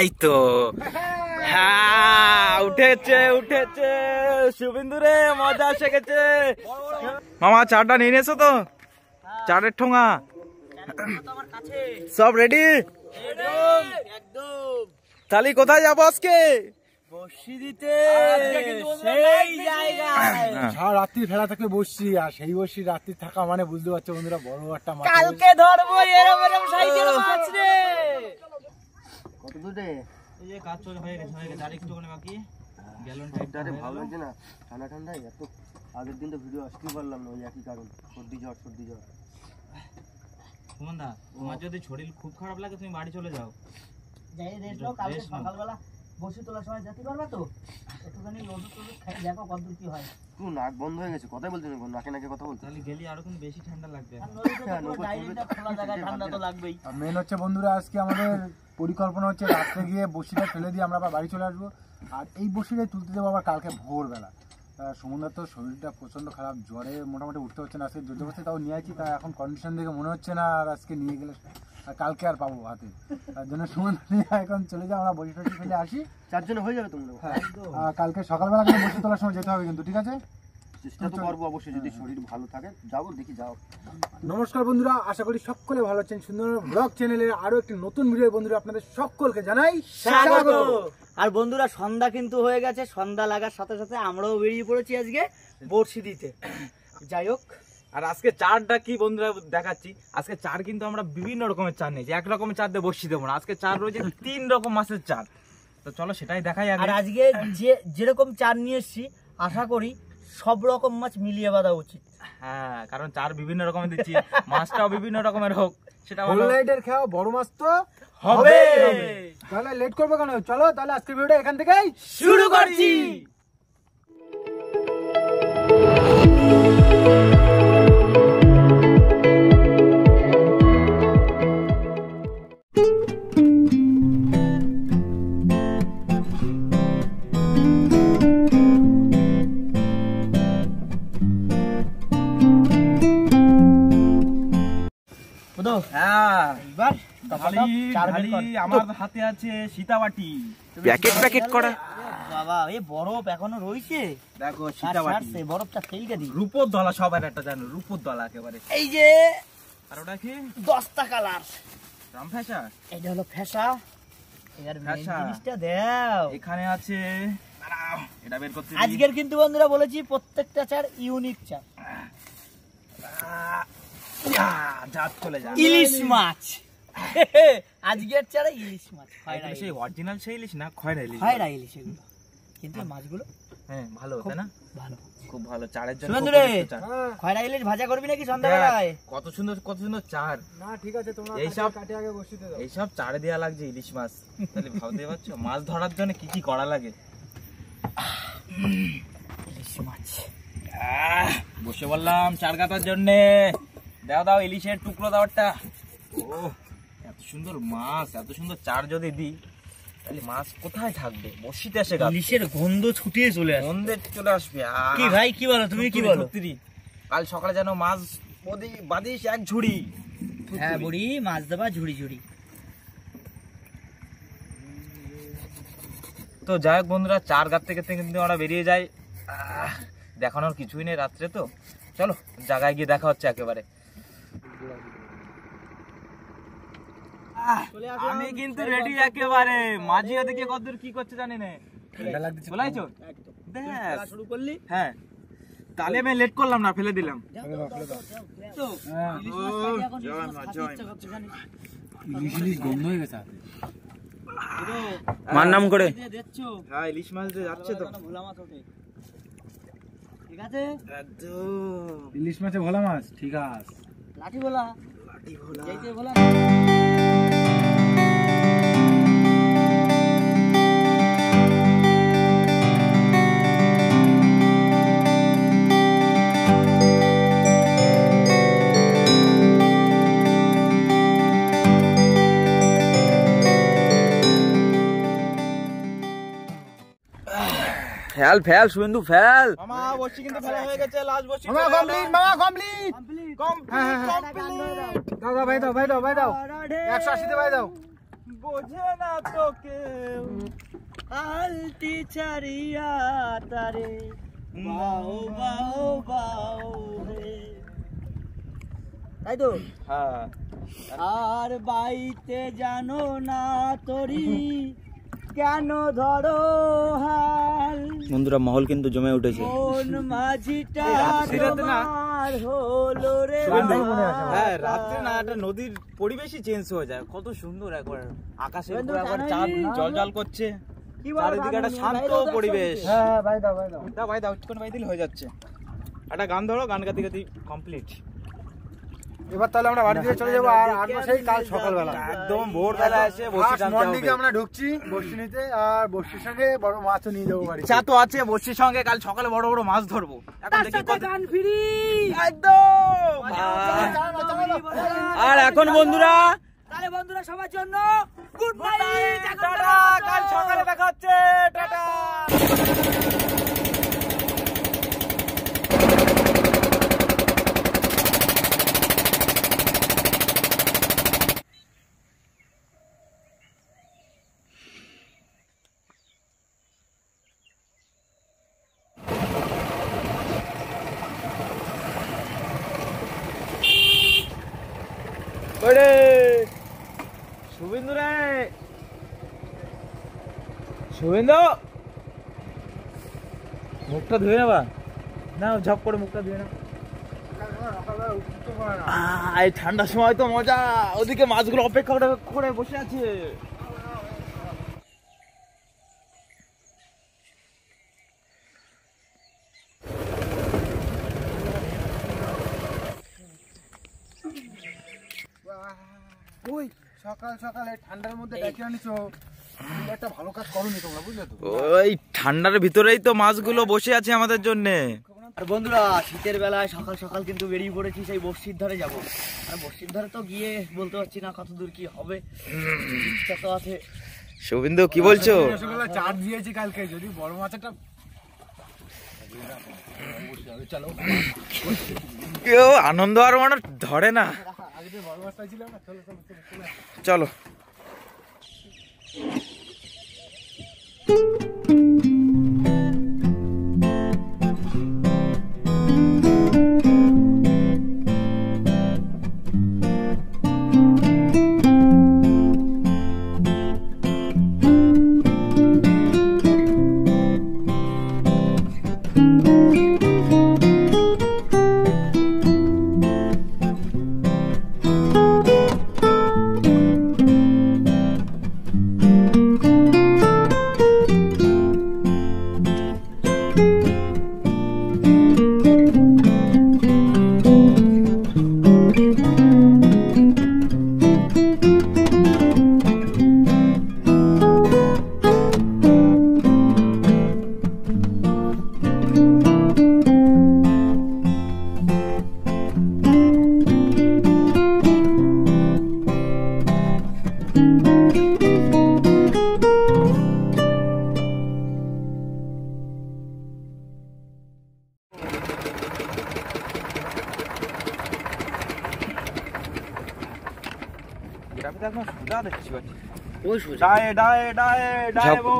এই তো হ্যাঁ উঠেছে উঠেছে শুভেন্দু রে, মজা এসে গেছে। মামা চারটা নিয়ে এসো তো, চারের ঠোঙা সব রেডি? তাহলে কোথায় যাবো আজকে? বসি দিতে সেই জায়গায়। রাত্রি ফেলা থেকে বসছি, আর সেই বসি রাত্রি থাকা মানে বুঝতে পারছো বন্ধুরা, বড় একটা মাছ কালকে ধরবো এরকম এরকম সাইজের মাছ রে। কত দূরে? এই যে কাজ চলে হয়ে গেছে আর একটুখানি বাকি। গ্যালন টাইপটা ভালো লাগছে না, ঠান্ডা ঠান্ডা। এত আগের দিন তো ভিডিও আসতেই পারলাম না, ওই একই কারণ, সর্দি জ্বর। সুমনদা, তোমার যদি শরীর খুব খারাপ লাগে তুমি বাড়ি চলে যাও, যাই রেস্ট নাও, কালকে সকালবেলা বসি তোলার সময় যেতে পারবা তো? একটুখানি লোড খাই দেখো কতদূর কি হয়। তুই নাক বন্ধ হয়ে গেছে, কথাই বলতে নেই, নাকে কথা বলতে। তাহলে গেলি আরো কিন্তু বেশি ঠান্ডা লাগবে। মেন হচ্ছে বন্ধুরা, আজকে আমাদের পরিকল্পনা হচ্ছে রাত্রে গিয়ে বসিটা ফেলে দিয়ে আমরা আবার বাড়ি চলে আসবো, আর এই বসিটাই তুলতে দেবো আবার কালকে ভোরবেলা। সুমনদার তো শরীরটা প্রচন্ড খারাপ, জ্বরে মোটামুটি উঠতে হচ্ছে না, আজকে জোরজবস্তি তাও নিয়ে আছি, তা এখন কন্ডিশন দেখে মনে হচ্ছে না আর আজকে নিয়ে গেলে আর কালকে আর পাবো হাতে, তার জন্য সুমনদা নিয়ে এখন চলে যাও, আমরা বসি টসি ফেলে আসি। চারজনে হয়ে যাবে তোমরা? হ্যাঁ, কালকে সকালবেলা কিন্তু বসি তোলার সময় যেতে হবে কিন্তু, ঠিক আছে? চেষ্টা তো করবো অবশ্যই, যদি শরীর ভালো থাকে যাবো, দেখি যাও। নমস্কার বন্ধুরা, আশা করি সকলে ভালো আছেন। সুন্দর ব্লগ চ্যানেলের আরো একটি নতুন ভিডিও বন্ধুরা আপনাদের সকলকে জানাই স্বাগত। আর বন্ধুরা সন্ধ্যা কিন্তু হয়ে গেছে, সন্ধ্যা লাগার সাথে সাথে আমরাও বেরিয়ে পড়েছি আজকে বড়শি দিতে। যাই হোক, আর আজকে চারটা কি বন্ধুরা দেখাচ্ছি। আজকে চার কিন্তু আমরা বিভিন্ন রকমের চার নিয়েছি, এক রকমের চার দিয়ে বসি দেবো না। আজকে চার রয়েছে 3 রকম মাছের চার, তো চলো সেটাই দেখাই। আর আজকে যেরকম চার নিয়ে এসছি আশা করি সব রকম মাছ মিলিয়ে বাঁধা উচিত। হ্যাঁ, কারণ চার বিভিন্ন রকমের দিচ্ছি, মাছটাও বিভিন্ন রকমের হোক, সেটা হোল নাইটের খাওয়া বড় মাছ তো হবে। তাহলে লেট করবো কেন, চলো তাহলে আজকে ভিডিওটা এখান থেকেই শুরু করছি। আমার হাতে আছে সীতাবাটি, প্যাকেট করা। বাবা, এই বরফ এখনো রয়েছে, দেখো সীতাবাটি, বরফটা ফেলকে দিই। রূপোর দলা, সবার একটা জানো রূপোর দলা একেবারে। এই যে আর ওটা কি 10টা কালার রাম ফেসা, এটা হলো ফেসা। এর মেইন জিনিসটা দাও। এখানে আছে, এটা বের করতে। আজকের কিন্তু বন্ধুরা বলেছি প্রত্যেকটা চার ইউনিক চার। জাত চলে যায় ইলিশ মাছ। আজকের চারে ইলিশ মাছ, সেই অরিজিনাল সেই ইলিশ না, খয়রা ইলিশ। খয়রা ইলিশ এগুলো, কিন্তু মাছগুলো হ্যাঁ ভালো, তাই না? ভালো, খুব ভালো। চারের জন্য খয়রা ইলিশ ভাজা করবি নাকি সন্ধ্যাবেলায়? কত সুন্দর চার। না ঠিক আছে, তোমরা এইসব কাটে আগে বসিতে দাও। এইসব চারে দেয়া লাগছে ইলিশ মাছ, তাহলে ভাবতে পারছো মাছ ধরার জন্য কি কি করা লাগে। ইলিশ মাছ বসে বললাম চার কাটার জন্য। দাও ইলিশের টুকরো দাও একটা। ও এত সুন্দর মাছ, এত সুন্দর চার যদি দিই তাহলে মাছ কোথায় থাকবে? বসিতে এসে ইলিশের গন্ধ ছুটিয়ে চলে আসবে, গন্ধে চলে আসবে। কি ভাই কি বলো, তুমি কি বলো? কাল সকালে যেন মাছ বাদিস এক ঝুড়ি। হ্যাঁ বুড়ি, মাছ দেবা ঝুড়ি ঝুড়ি। তো যাই হোক বন্ধুরা, চার গাছ থেকে কিন্তু আমরা বেরিয়ে যাই। দেখানোর কিছুই নেই, রাত্রে তো। চলো জায়গায় গিয়ে দেখা হচ্ছে একেবারে। আমি কিন্তু রেডি একেবারে। মাঝি ওদিকে কতদূর কি করছে জানি না, বলাইছো? শুরু করলি? হ্যাঁ, তাহলে আমি লেট করলাম না, ফেলে দিলাম। গন্ধ হয়ে গেছে মার নাম করে। হ্যাঁ, ইলিশ মাছ যাচ্ছে তো। ঠিক আছে, ইলিশ মাছে ভোলা মাছ, ঠিক আছে। লাঠি ভোলা, যাইতে ভোলা। Fail Suvendu fail. মামা বসি কিন্তু ফেলা হয়ে গেছে, লাস্ট বসি। মামা কমপ্লিট, মামা কমপ্লিট। কমপ্লিট। দাও ভাই দাও 180 তে ভাই দাও। বোঝে না তো কেউ, আলতি ছাড়িয়া তারে বাও বাও বাও হে। তাই তো? হ্যাঁ। আর বাইতে জানো না তরি কেন ধরো হাল। বন্ধুরা মহল কিন্তু জমে উঠেছে। কোন মাঝিটা রাত্রিরাতে না। তোমার হলো রে হ্যাঁ রাত্রে না একটা নদীর পরিবেশই চেঞ্জ হয়ে যায়, কত সুন্দর একবার আকাশের উপর একবার চাঁদ জল করছে, চারিদিকে একটা শান্ত পরিবেশ। হ্যাঁ ভাই দাও ভাই দাও। দাও ভাই দাও, একটু ভাই দিলে হয়ে যাচ্ছে। একটা গান ধরো, গান গাতে গাতে কমপ্লিট। এবার তাহলে আমরা বাড়ি থেকে চলে যাবো, আর 8 মাসেই কাল সকালবেলা একদম ভোরবেলা এসে বসে টানতে মর্নিং হবে। আমরা ঢুকছি বসি নিতে, আর বসির সঙ্গে বড় মাছও নিয়ে যাবো বাড়ি। ইচ্ছা তো আছে বসির সঙ্গে কাল সকালে বড় বড় মাছ ধরবো। এখন দেখি কত গান ফিরি একদম। আর এখন বন্ধুরা তাহলে বন্ধুরা সবার জন্য গুড নাইট, টাটা, কাল সকালে দেখা হচ্ছে, টাটা। শুভেন্দু রে, শুভেন্দু মুখটা ধুয়ে নেবা না, ঝপ করে মুখটা ধুয়ে নাও। এই ঠান্ডার সময় তো মজা, ওদিকে মাছগুলো অপেক্ষা করে বসে আছে। ওই সকাল সকাল এই ঠান্ডার মধ্যে ডেকে আনিছো, একটা ভালো কাজ করোনি তোমরা, বুঝলে তো? ওই ঠান্ডার ভিতরেই তো মাছগুলো বসে আছে আমাদের জন্য। আর বন্ধুরা শীতের বেলায় সকাল সকাল কিন্তু বেরিয়ে পড়েছি সেই বর্ষির ধারে যাব। আর বর্ষির ধারে তো গিয়ে বলতে পারছি না কত দূর কি হবে, ইচ্ছা তো আছে। শুভেন্দু কি বলছো? রসগোল্লা চাট দিয়েছি কালকে, যদি বড় মাছটা চলো কেউ আনন্দ আর মানে ধরে না। আগে যে বড় মাছটা ছিল না, চলো চলো চলো চলো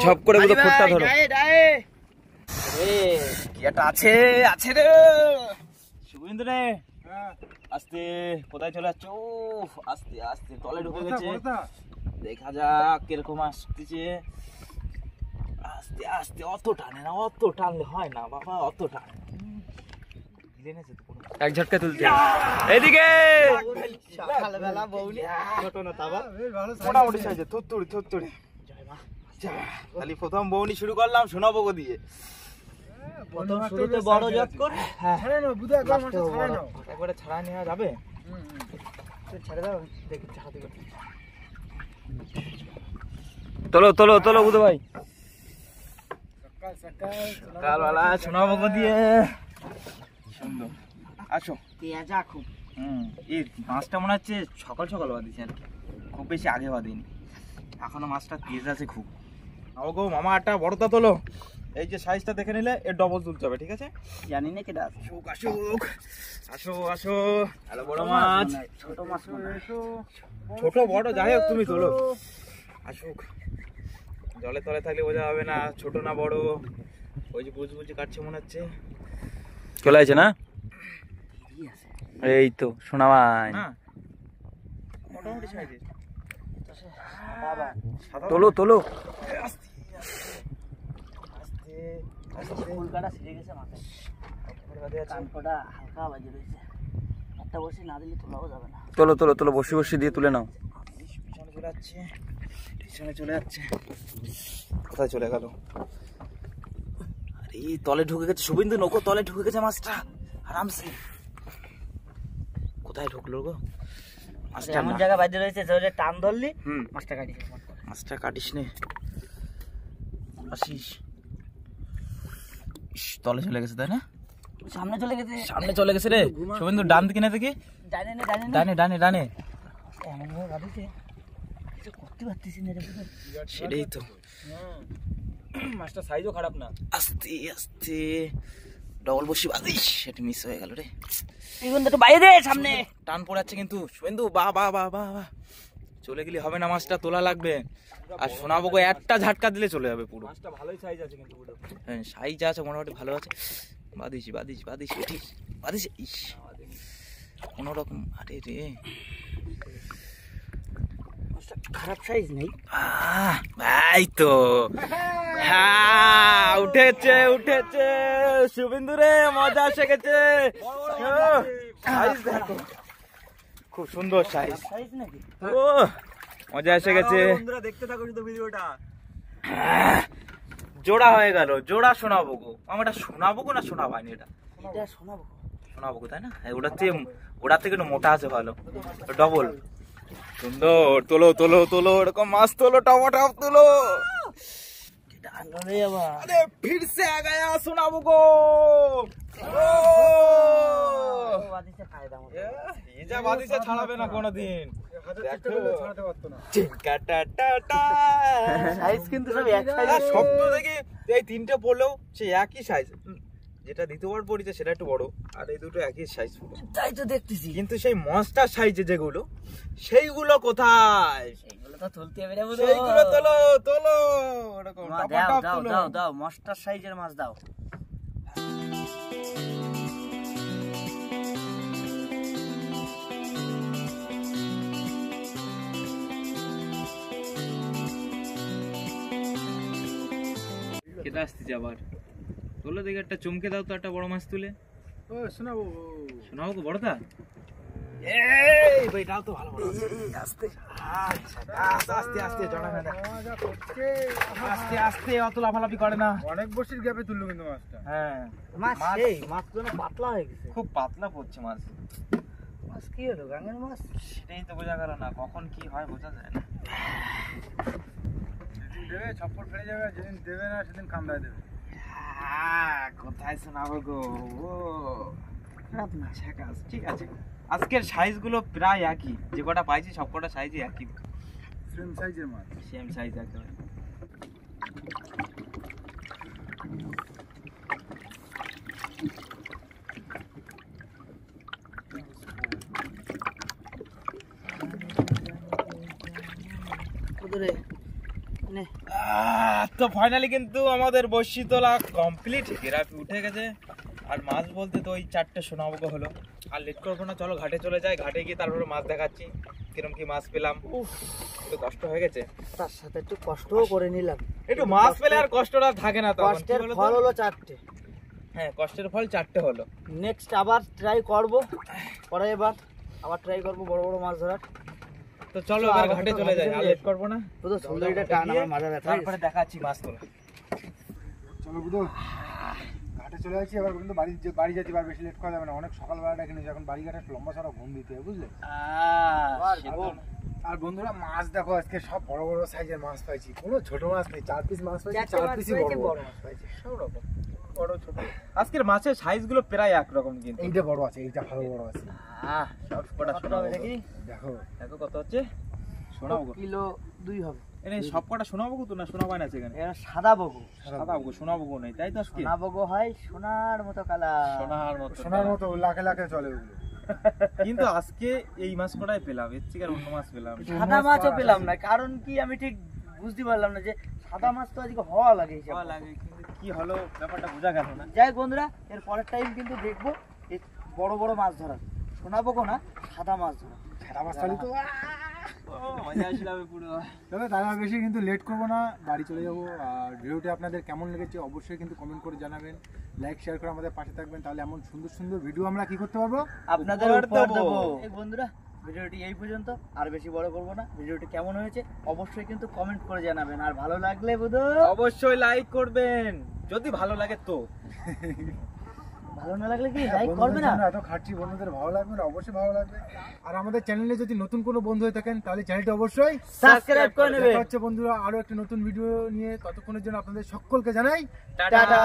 ঝপ করে পুরো ফোটটা ধরো। কি একটা আছে আছে রে শুভেন্দু রে, আস্তে কোথায় চলে যাচ্ছ? আস্তে আস্তে তলে ঢুকে গেছে, দেখা যাক কিরকম আসতেছে। আস্তে আস্তে, অত টানে না, অত টানলে হয় না বাবা, অত টানে এক ঝটকা তুলতে। এদিকে সকালবেলা বউনি ছোট না তাবা মোটামুটি সাইজে থুততুড়ি থুততুড়ি। খালি প্রথম বউনি শুরু করলাম সোনাবগো দিয়ে। প্রথম শুরুতে বড় জট করে ছাড়ে নাও বুঝে একবার মাছটা ছাড়ে নাও। একবারে ছাড়া নেওয়া যাবে? ছেড়ে দাও, দেখি হাতে করে তোলো তোলো তোলো বুধ ভাই। সকাল সকাল সকালবেলা সোনাবগো দিয়ে সুন্দর। আসো পেঁয়াজা খুব এই মাছটা মনে হচ্ছে সকাল সকাল বাঁধিয়েছে, আর খুব বেশি আগে বাঁধিনি, এখনো মাছটা তেজ আছে খুব। গো মামা একটা বড়টা তোলো, এই যে সাইজটা দেখে নিলে এর ডবল তুলতে হবে, ঠিক আছে? জানি না কেটা আসুক আসুক, আসো আসো, হ্যালো বড় মাছ, ছোট মাছ এসো ছোট বড় যাই হোক তুমি তোলো। আসুক, জলে তলে থাকলে বোঝা হবে না ছোট না বড়। ওই যে বুঝ বুঝি কাটছে মনে হচ্ছে, চলে আসছে না? এই তো সোনা ভাই না, মোটামুটি সাইজের। তোলো তোলো, ফুলকাটা ছিঁড়ে গেছে মাথায়, কানকোটা হালকা বাজে রয়েছে। একটা বসে না দিলে তোলাও যাবে না। তোলো তোলো তোলো, বসে বসে দিয়ে তুলে নাও। পিছনে চলে যাচ্ছে, পিছনে চলে যাচ্ছে, কোথায় চলে গেল? আরে তলে ঢুকে গেছে শুভেন্দু, নৌকো তলে ঢুকে গেছে মাছটা আরামসে। কোথায় ঢুকলো গো মাছটা? এমন জায়গা বাজে রয়েছে যে টান ধরলি মাছটা কাটিস। মাছটা কাটিস নে, আসিস। তলে চলে গেছে তাই না? সামনে চলে গেছে, সামনে চলে গেছে রে শুভেন্দু। ডান দিকে না দেখি, ডানে না ডানে না ডানে ডানে ডানে। এমন ভাবে বাঁধিছে কিছু করতে পারতেছি না রে। সেটাই তো, মাছটা সাইজও খারাপ না। আস্তে আস্তে ডবল বসি বাঁধিস, সেটা মিস হয়ে গেল রে। এই বন্ধুটা বাইরে সামনে টান পড়ে যাচ্ছে কিন্তু শুভেন্দু। বাহ বাহ বাহ বাহ বাহ, চলে গেলে হবে না, মাছটা তোলা লাগবে। আর শোনাবো গো, একটা ঝাটকা দিলে চলে যাবে পুরো। মাছটা ভালোই সাইজ আছে কিন্তু, হ্যাঁ সাইজ আছে মোটামুটি ভালো আছে। বাঁধিস বাঁধিস বাঁধিস, উঠিস বাঁধিস। ইস কোনো রকম, আরে রে খারাপ সাইজ নেই। এই তো, হ্যাঁ উঠেছে উঠেছে শুভেন্দু রে, মজা এসে গেছে। সাইজ দেখো, খুব সুন্দর সাইজ। সাইজ নাকি? ও মজা এসে গেছে। বন্ধুরা দেখতে থাকো শুধু ভিডিওটা। জোড়া হয়ে গেল, জোড়া শোনাবো গো। আমারটা শোনাবো গো না শোনাবানি? এটা এটা শোনাবো, শোনাবো গো তাই না? ওটার থেকে একটু মোটা আছে ভালো, ডবল সুন্দর। তোলো তোলো তোলো, এরকম মাছ তোলো, টমাটো তোলো। আরে फिर से आ गया শোনাবো গো। বাদিছে ফায়দা মতো। এই যা বাদিছে ছাড়াবে না কোনোদিন। ছাড়াতে পারতো না। সাইজ কিন্তু সব এক সাইজ। সব তো দেখি এই তিনটে পড়লেও সেই একই সাইজ। যেটা দ্বিতীয়বার পড়েছে সেটা একটু বড়, আর এই দুটো একই সাইজ। তাই তো দেখতেছি, কিন্তু সেই মনস্টার সাইজে যেগুলো, সেইগুলো কোথায়? সেইগুলো তো তুলতে হবে রে বন্ধু। সেইগুলো তোলো তোলো, এরকম দাও টপ দাও তোলো। দাও দাও মস্টার সাইজের মাছ দাও। কেটে আসতেছে আবার, তোলো দেখে একটা চমকে দাও তো, একটা বড় মাছ তুলে ও শোনাবো, শোনাবো গো বড়টা। এই ভাইটাও তো ভালো বড় আছে। আস্তে আস্তে আস্তে আস্তে জড়া না, আস্তে আস্তে অত লাফালাফি করে না। অনেক বছর গ্যাপে তুললো কিন্তু মাছটা। হ্যাঁ মাছ এই মাছ তো পাতলা হয়ে গেছে। খুব পাতলা পড়ছে মাছ। মাছ কি হলো, গাঙের মাছ? সেটাই তো বোঝা গেল না, কখন কি হয় বোঝা যায় না। যেদিন দেবে ছপ্পর ফেলে যাবে, আর যেদিন দেবে না সেদিন কামড়ায় দেবে। কোথায় শোনাবো গো? ও খারাপ না। ঝাকাস, ঠিক আছে। আজকের সাইজ গুলো প্রায় একই, যে কটা পাইছি সব কটা সাইজই একই, সেম সাইজের মাছ। সেম সাইজ একেবারে। ওদরে নে তো ফাইনালি কিন্তু আমাদের বড়শি তোলা কমপ্লিট, গেরাপি উঠে গেছে। আর মাছ বলতে তো ওই চারটে সোনাবগো হলো। আর লেট করবো না, চলো ঘাটে চলে যাই। ঘাটে গিয়ে তারপরে মাছ দেখাচ্ছি কিরম কি মাছ পেলাম। একটু কষ্ট হয়ে গেছে, তার সাথে একটু কষ্টও করে নিলাম। একটু মাছ পেলে আর কষ্টটা থাকে না তখন। কষ্টের ফল হলো চারটে। হ্যাঁ কষ্টের ফল চারটে হলো। নেক্সট আবার ট্রাই করব, পরে এবার আবার ট্রাই করব বড় বড় মাছ ধরার। তো চলো এবার ঘাটে চলে যাই, আর লেট করবো না। তো সুন্দরীটা টান আমার মাজা ব্যথা। তারপরে দেখাচ্ছি মাছ তোলা। চলো বুধু, ঘাটে চলে যাচ্ছি এবার। কিন্তু বাড়ি যাচ্ছি, আর বেশি লেট করা যাবে না। অনেক সকালবেলাটা কিনে এখন বাড়ি ঘাটে লম্বা সারা ঘুম দিতে হবে, বুঝলে? আর বন্ধুরা মাছ দেখো, আজকে সব বড় বড় সাইজের মাছ পাইছি, কোনো ছোট মাছ নেই। 4 পিস মাছ পাইছি, 4 পিসই বড় মাছ পাইছি, সব রকম বড় ছোট। আজকের মাছের সাইজ গুলো প্রায় একরকম, কিন্তু এইটা বড় আছে, এইটা ভালো বড় আছে। সব কটা শোনাবো দেখি দেখো দেখো কত হচ্ছে। শোনাবো কিলো 2 হবে। এনে সব কটা শোনাবো তো না শোনাবাই না সেখানে? এরা সাদা বগু। সাদা বগো শোনাবো নেই তাই তো? আজকে সোনা বগু হয় সোনার মতো কালার। সোনার মতো লাখে লাখে চলে ওগুলো। কিন্তু আজকে এই মাছ কটাই পেলাম, এর থেকে আর অন্য মাছ পেলাম। সাদা মাছও পেলাম না, কারণ কি আমি ঠিক বুঝতে পারলাম না যে সাদা মাছ তো আজকে হওয়া লাগে হিসাব ভালো মতো। লাগে, কিন্তু কি হলো ব্যাপারটা বোঝা গেল না। যাই হোক বন্ধুরা, এর পরের টাইম কিন্তু দেখবো এই বড় বড় মাছ ধরার, শোনাবো না সাদা মাছ ধরা। সাদা মাছ তাহলে তো ও মজা আসলে পুরো। তবে তারা বেশি কিন্তু লেট করবো না, বাড়ি চলে যাবো। আর ভিডিওটি আপনাদের কেমন লেগেছে অবশ্যই কিন্তু কমেন্ট করে জানাবেন, লাইক শেয়ার করে আমাদের পাশে থাকবেন, তাহলে এমন সুন্দর সুন্দর ভিডিও আমরা কি করতে পারবো, আপনাদের উপহার উপহার দেবো। দেবো। এই বন্ধুরা, ভিডিওটি এই পর্যন্ত, আর বেশি বড় করবো না। ভিডিওটি কেমন হয়েছে অবশ্যই কিন্তু কমেন্ট করে জানাবেন, আর ভালো লাগলে বুধু অবশ্যই লাইক করবেন যদি ভালো লাগে তো। ভালো না লাগলে কি লাইক বন্ধুদের করবে না? জন্য এত খাটছি, বন্ধুদের ভালো লাগবে না? অবশ্যই ভালো লাগবে। আর আমাদের চ্যানেলে যদি নতুন কোনো বন্ধু হয়ে থাকেন তাহলে চ্যানেলটা অবশ্যই সাবস্ক্রাইব করে নেবে। দেখা হচ্ছে বন্ধুরা আরো একটা নতুন ভিডিও নিয়ে। ততক্ষণের জন্য আপনাদের সকলকে জানাই টাটা।